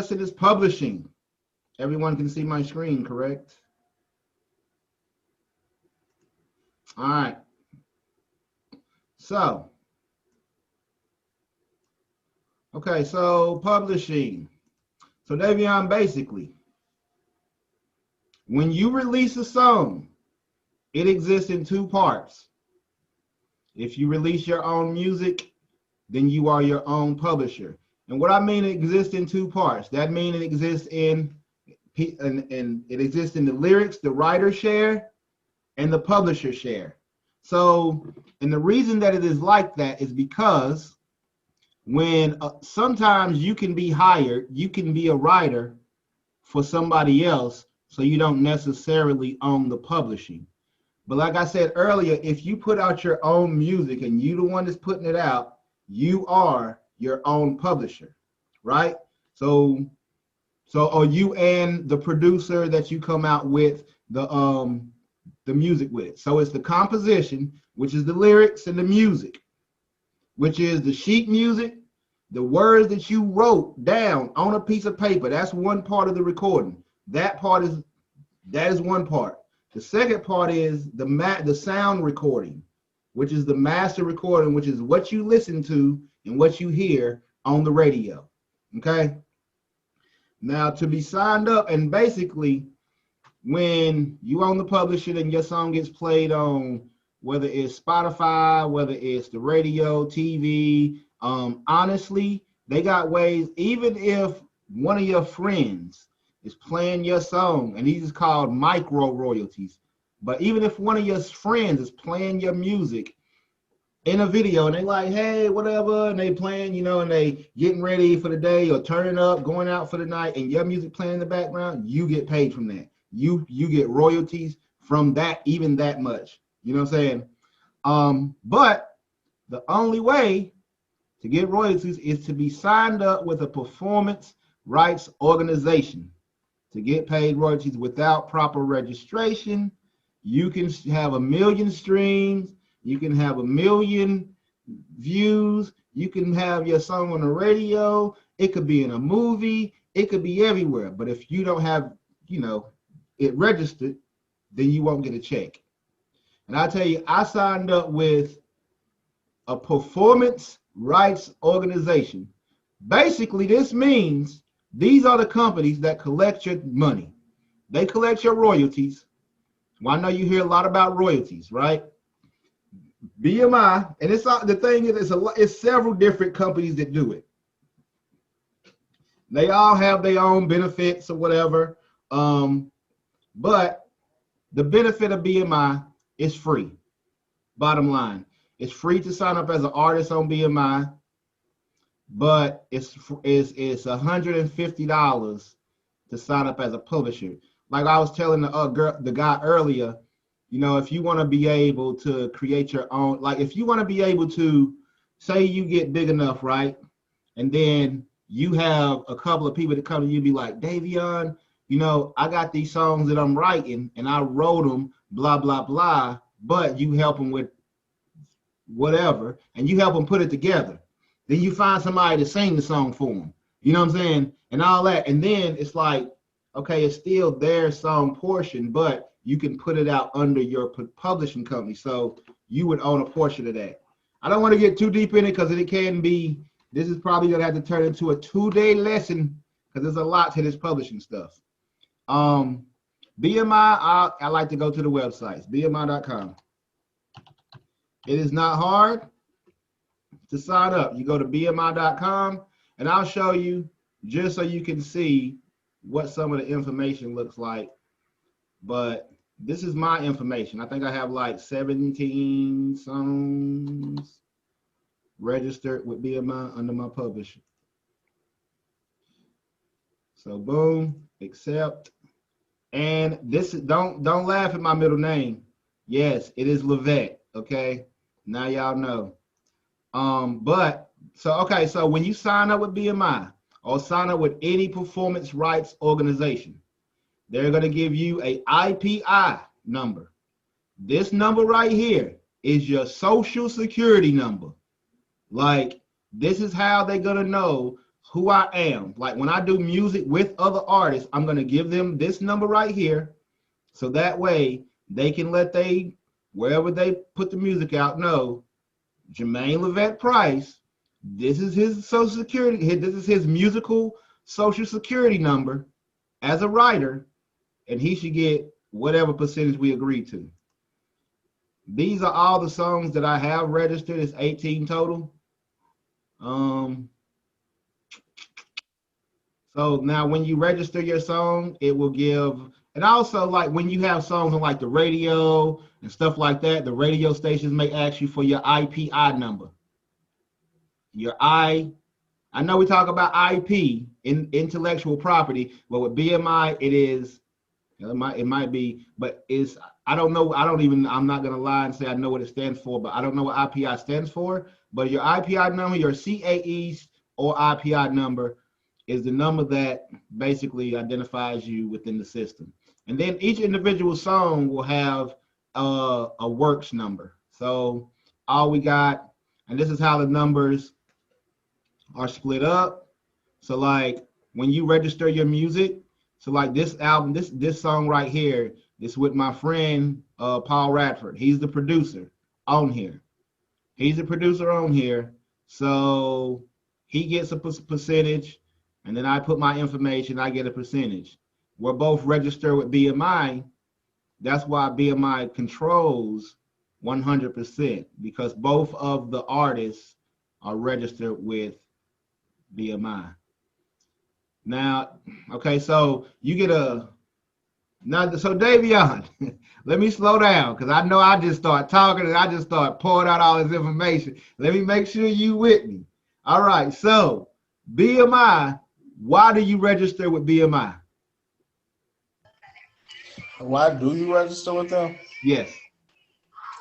lesson is publishing. Everyone can see my screen, correct? All right. So, okay, so publishing. So Davion, basically, when you release a song, it exists in two parts. If you release your own music, then you are your own publisher. And what I mean it exists in two parts, that means it exists in the lyrics, the writer share, and the publisher share. So, and the reason that it is like that is because when sometimes you can be hired, you can be a writer for somebody else, so you don't necessarily own the publishing. But like I said earlier, if you put out your own music and you the one that's putting it out, you are your own publisher, right? So or you and the producer that you come out with the music with. So it's the composition, which is the lyrics, and the music, which is the sheet music, the words that you wrote down on a piece of paper. That's one part of the recording. That is one part. The second part is the sound recording, which is the master recording, which is what you listen to and what you hear on the radio. Okay. Now, to be signed up, and basically, when you own the publisher and your song gets played on, whether it's Spotify, whether it's the radio, TV, honestly, they got ways. Even if one of your friends is playing your song, and these is called micro royalties, but even if one of your friends is playing your music in a video and they like, hey, whatever, and they playing, you know, and they getting ready for the day or turning up, going out for the night, and your music playing in the background, you get paid from that. You get royalties from that, even that much. You know what I'm saying? But the only way to get royalties is to be signed up with a performance rights organization to get paid royalties. Without proper registration, you can have 1 million streams, you can have 1 million views, you can have your song on the radio, it could be in a movie, it could be everywhere. But if you don't have, you know, it registered, then you won't get a check. And I tell you, I signed up with a performance rights organization. Basically, this means these are the companies that collect your money. They collect your royalties. Well, I know you hear a lot about royalties, right? BMI, and it's the thing is, it's several different companies that do it. They all have their own benefits or whatever, but the benefit of BMI is free. Bottom line, it's free to sign up as an artist on BMI, but it's $150 to sign up as a publisher. Like I was telling the guy earlier, you know, if you want to be able to create your own, like if you want to be able to, say you get big enough, right? And then you have a couple of people that come to you and be like, Davion, you know, I got these songs that I'm writing and I wrote them, blah, blah, blah, but you help them with whatever, and you help them put it together. Then you find somebody to sing the song for them. You know what I'm saying? And all that. And then it's like, okay, it's still their song portion, but you can put it out under your publishing company. So you would own a portion of that. I don't want to get too deep in it because it can be, this is probably going to have to turn into a 2-day lesson because there's a lot to this publishing stuff. BMI, I like to go to the websites, bmi.com. It is not hard to sign up. You go to bmi.com and I'll show you just so you can see what some of the information looks like. But this is my information. I think I have like 17 songs registered with BMI under my publisher. So boom, accept. And this is, don't laugh at my middle name. Yes, it is Levette. Okay, now y'all know. So when you sign up with BMI or sign up with any performance rights organization, they're going to give you a IPI number. This number right here is your social security number. Like, this is how they're going to know who I am. Like when I do music with other artists, I'm going to give them this number right here. So that way they can let wherever they put the music out, know Jermaine Levette Price, this is his social security, this is his musical social security number as a writer, and he should get whatever percentage we agreed to. These are all the songs that I have registered. It's 18 total. So now when you register your song, it will give, and also like when you have songs on like the radio and stuff like that, the radio stations may ask you for your IPI number. I know we talk about IP, intellectual property, but with BMI, it might be, but I don't know. I'm not going to lie and say I know what it stands for, but I don't know what IPI stands for. But your IPI number, your CAEs or IPI number is the number that basically identifies you within the system. And then each individual song will have a works number. So all we got, and this is how the numbers are split up. So like when you register your music, so like this album, this song right here, is with my friend Paul Radford. He's the producer on here. So he gets a percentage, and then I put my information, I get a percentage. We're both registered with BMI. That's why BMI controls 100%, because both of the artists are registered with BMI. Now, okay, so you get so Davion, let me slow down, because I know I just start talking and I just start pouring out all this information. Let me make sure you with me. All right, so BMI, why do you register with BMI? Why do you register with them? Yes.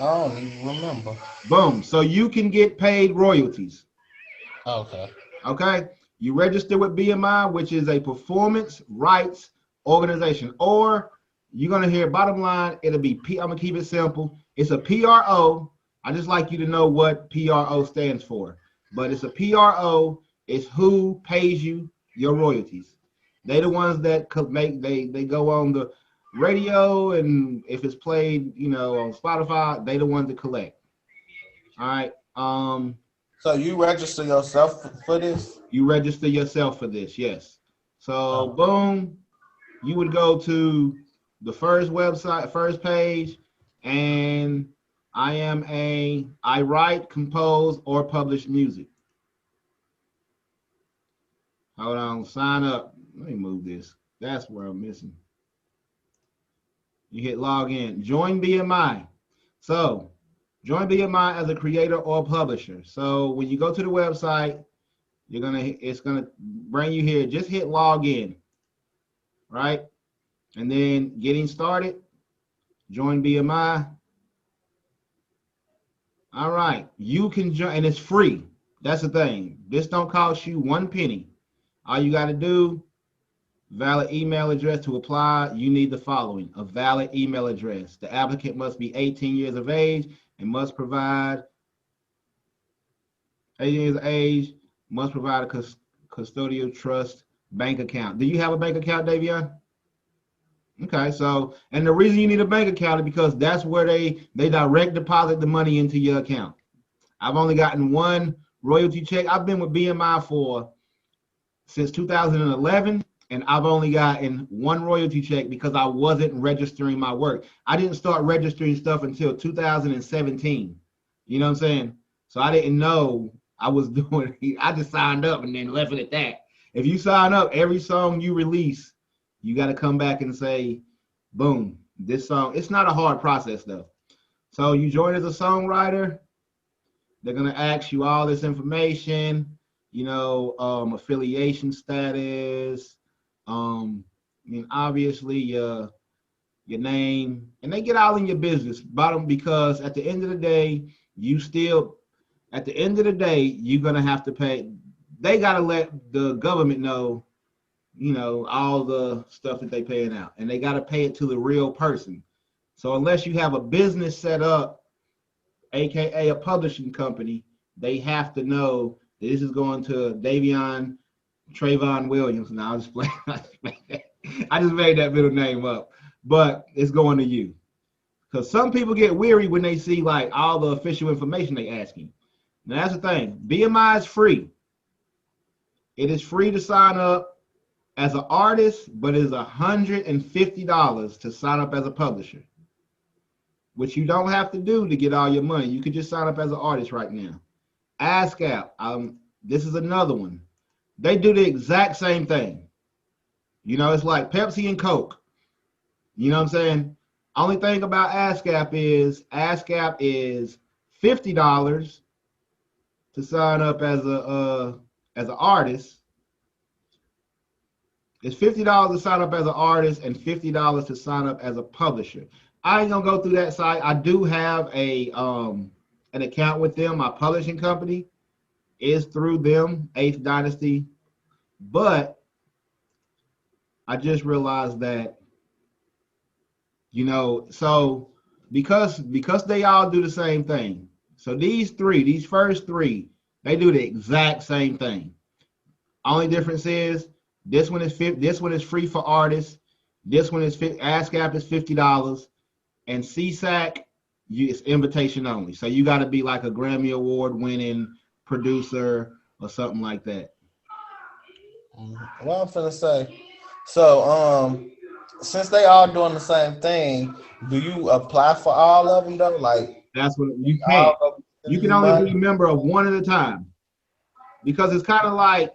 I don't even remember. Boom. So you can get paid royalties. Okay. Okay. You register with BMI, which is a performance rights organization, or you're going to hear bottom line, it'll be, I'm going to keep it simple. It's a PRO. I just like you to know what PRO stands for, but it's a PRO. It's who pays you your royalties. They're the ones that they go on the radio, and if it's played, on Spotify, they the ones that collect. All right. So you register yourself for this? You register yourself for this, yes. So boom, you would go to the first page, and I write, compose, or publish music. Hold on, sign up. Let me move this. That's where I'm missing. You hit log in, join BMI. So join BMI as a creator or publisher. So when you go to the website, it's gonna bring you here. Just hit log in, right? And then getting started, join BMI. All right, you can join, and it's free. That's the thing. This don't cost you 1 penny. All you got to do, valid email address to apply. You need the following: a valid email address. The applicant must be 18 years of age and must provide 18 years of age, must provide a custodial trust bank account. Do you have a bank account, Davion? Okay, so, and the reason you need a bank account is because that's where they direct deposit the money into your account. I've only gotten one royalty check. I've been with BMI since 2011, and I've only gotten one royalty check because I wasn't registering my work. I didn't start registering stuff until 2017. You know what I'm saying? So I didn't know I was doing it. I just signed up and then left it at that. If you sign up, every song you release, you got to come back and say, boom, this song. It's not a hard process, though. So you join as a songwriter. They're going to ask you all this information, affiliation status, obviously your name, and they get all in your business, because at the end of the day, you're going to have to pay. They got to let the government know, all the stuff that they paying out, and they got to pay it to the real person. So unless you have a business set up, AKA a publishing company, they have to know that this is going to Davion Trayvon Williams. Now I just play. I just made that middle name up, but it's going to you because some people get weary when they see like all the official information they asking. Now that's the thing. BMI is free. It is free to sign up as an artist, but it is $150 to sign up as a publisher, which you don't have to do to get all your money. You could just sign up as an artist right now. ASCAP, this is another one. They do the exact same thing. You know, it's like Pepsi and Coke. You know what I'm saying? Only thing about ASCAP is $50 to sign up as an artist. It's $50 to sign up as an artist and $50 to sign up as a publisher. I ain't gonna go through that site. I do have an account with them. My publishing company is through them, 8th Dynasty. But I just realized that, you know, so because they all do the same thing. So these first three, they do the exact same thing. Only difference is this one is free for artists. This one is ASCAP is $50, and CSAC it's invitation only. So you got to be like a Grammy Award winning producer or something like that. What I'm finna say. So since they all doing the same thing, do you apply for all of them though? Like that's what you can't. You can only be a member of one at a time, because it's kind of like,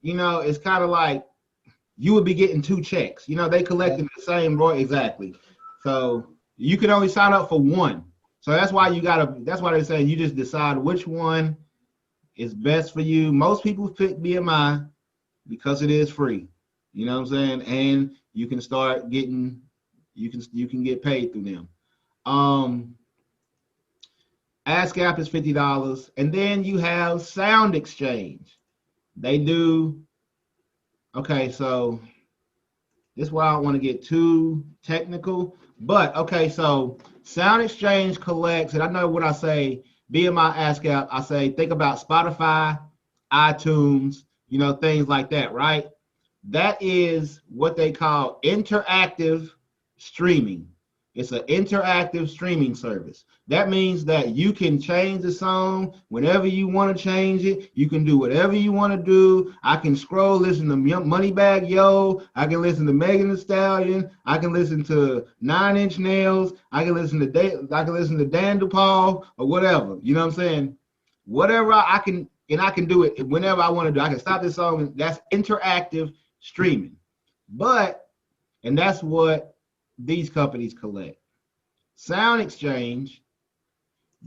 you know, it's kind of like you would be getting two checks. You know, they collecting the same exactly. So you can only sign up for one. So that's why they're saying you just decide which one is best for you. Most people pick BMI because it is free. You know what I'm saying? And you can start getting, you can get paid through them. ASCAP is $50. And then you have Sound Exchange. They do, okay, so this is why I don't want to get too technical. But okay, so Sound Exchange collects, and I know what I say, BMI, ASCAP, I say think about Spotify, iTunes, you know, things like that, right? That is what they call interactive streaming. It's an interactive streaming service. That means that you can change the song whenever you want to change it. You can do whatever you want to do. I can scroll, listen to Moneybagg Yo. I can listen to Megan Thee Stallion. I can listen to 9 Inch Nails. I can listen to Dan DePaul or whatever. You know what I'm saying? Whatever I can, and I can do it whenever I want to do. I can stop this song. That's interactive streaming. And that's what these companies collect. Sound Exchange,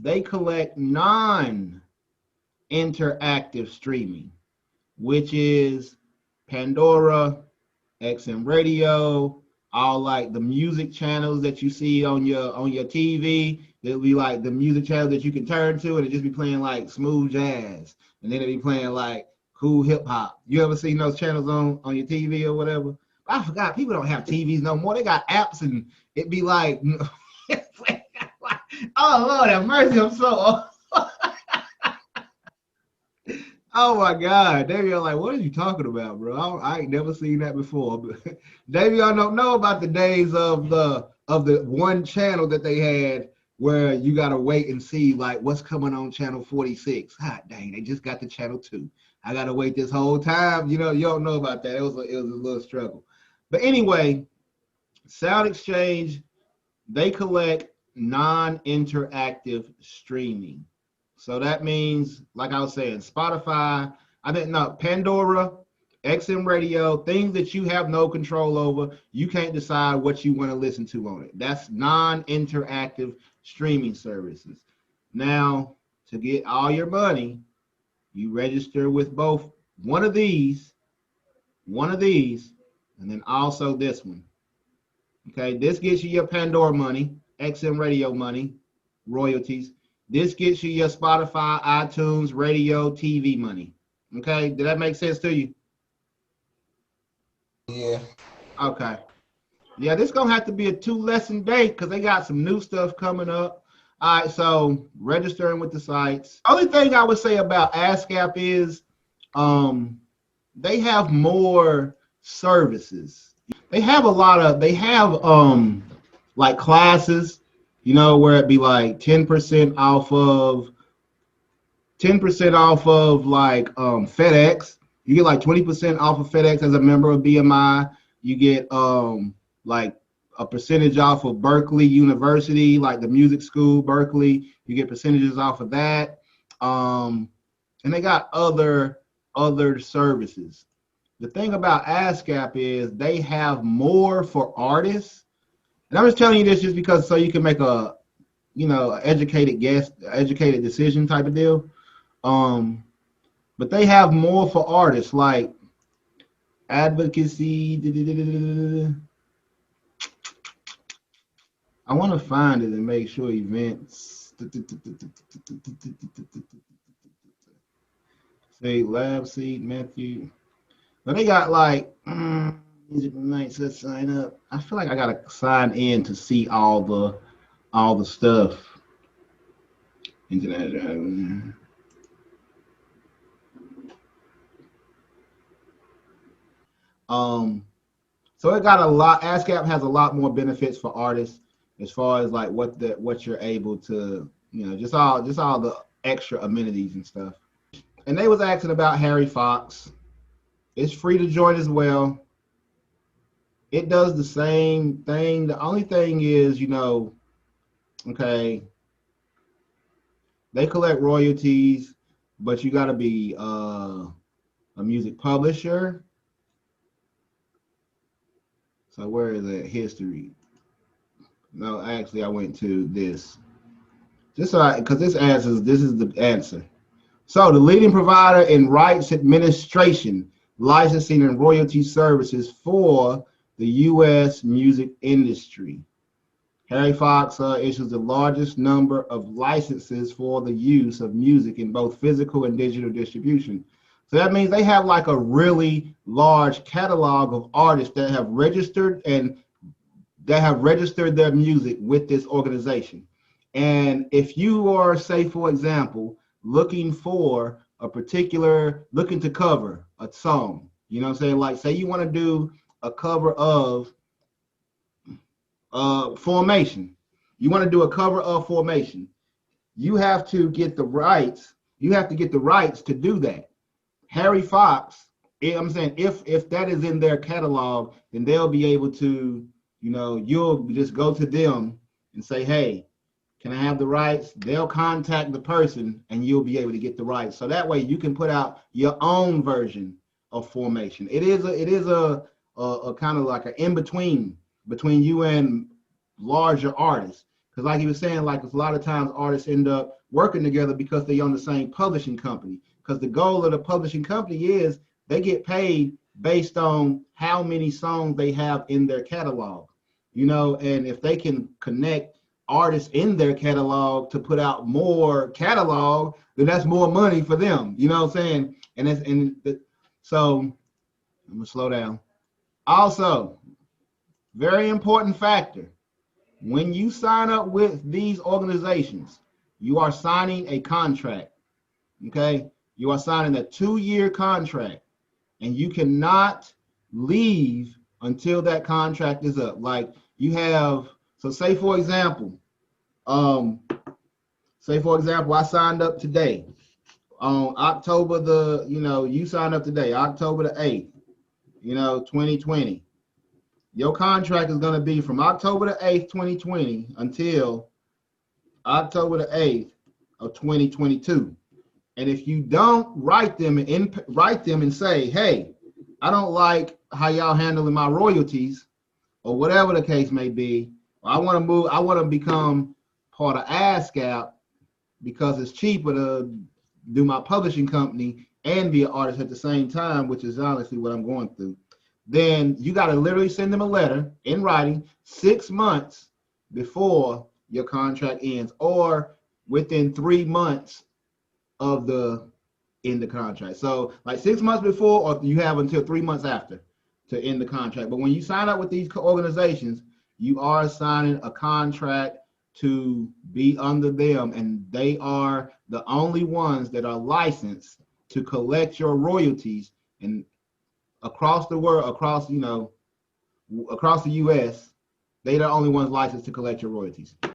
they collect non-interactive streaming, which is Pandora, XM Radio, all like the music channels that you see on your TV. It'll be like the music channel that you can turn to, and it just be playing like smooth jazz, and then it'll be playing like cool hip hop. You ever seen those channels on your TV or whatever? I forgot, people don't have TVs no more. They got apps, and it be like, oh Lord have mercy, I'm so old. Oh my God, Davion, like, what are you talking about, bro? I ain't never seen that before. Davion don't know about the days of the one channel that they had where you gotta wait and see like what's coming on channel 46. Hot dang, they just got to channel 2. I gotta wait this whole time. You know, you don't know about that. It was a little struggle. But anyway, Sound Exchange, they collect non-interactive streaming. So that means, like I was saying, Spotify, Pandora, XM Radio, things that you have no control over. You can't decide what you want to listen to on it. That's non-interactive streaming services. Now, to get all your money, you register with both one of these, and then also this one. Okay, this gets you your Pandora money, XM Radio money, royalties. This gets you your Spotify, iTunes, radio, TV money. Okay, did that make sense to you? Yeah. Okay. Yeah, this gonna have to be a 2-lesson day because they got some new stuff coming up. All right, so registering with the sites. Only thing I would say about ASCAP is they have more services. They have a lot of like classes, where it'd be like 10% off of 10% off of like FedEx. You get like 20% off of FedEx as a member of BMI. You get like a percentage off of Berkeley University, like the music school, Berkeley. You get percentages off of that. And they got other services. The thing about ASCAP is they have more for artists. And I'm just telling you this just because so you can make a educated guess, educated decision type of deal. Um, but they have more for artists like advocacy. I want to find it and make sure events. Say lab seat Matthew. But they got like music nights. Let's sign up. I feel like I gotta sign in to see all the stuff. Internet. So it got a lot. ASCAP has a lot more benefits for artists as far as like what you're able to, just all the extra amenities and stuff. And they was asking about Harry Fox. It's free to join as well. It does the same thing. The only thing is, okay, they collect royalties, but you got to be a music publisher. So where is it? History. No, actually, I went to this. Just so because this is the answer. So the leading provider in rights administration, licensing, and royalty services for the U.S. music industry. Harry Fox issues the largest number of licenses for the use of music in both physical and digital distribution. So that means they have like a really large catalog of artists that have registered their music with this organization. And if you are, say, for example, looking to cover a song, you know what I'm saying? Like, say you want to do a cover of Formation. You want to do a cover of Formation. You have to get the rights. You have to get the rights to do that. Harry Fox, I'm saying if that is in their catalog, then they'll be able to, you'll just go to them and say, hey, can I have the rights? They'll contact the person and you'll be able to get the rights. So that way you can put out your own version of Formation. It is a kind of like an in-between between you and larger artists. Because like he was saying, like a lot of times artists end up working together because they own the same publishing company. Because the goal of the publishing company is they get paid based on how many songs they have in their catalog. And if they can connect artists in their catalog to put out more catalog, then that's more money for them. You know what I'm saying? So I'm gonna slow down. Also, very important factor. When you sign up with these organizations, you are signing a contract. Okay? You are signing a 2-year contract, and you cannot leave until that contract is up. Like you have, so say for example, I signed up today on October you signed up today, October the 8th, 2020. Your contract is going to be from October the 8th, 2020 until October the 8th of 2022. And if you don't write them and say, hey, I don't like how y'all handling my royalties or whatever the case may be, I want to become part of ASCAP because it's cheaper to do my publishing company and be an artist at the same time, which is honestly what I'm going through. Then you got to literally send them a letter in writing 6 months before your contract ends or within 3 months of the end the contract. So like 6 months before, or you have until 3 months after to end the contract. But when you sign up with these organizations, you are signing a contract to be under them, and they are the only ones that are licensed to collect your royalties. And across the world, across the U.S., they the only ones licensed to collect your royalties.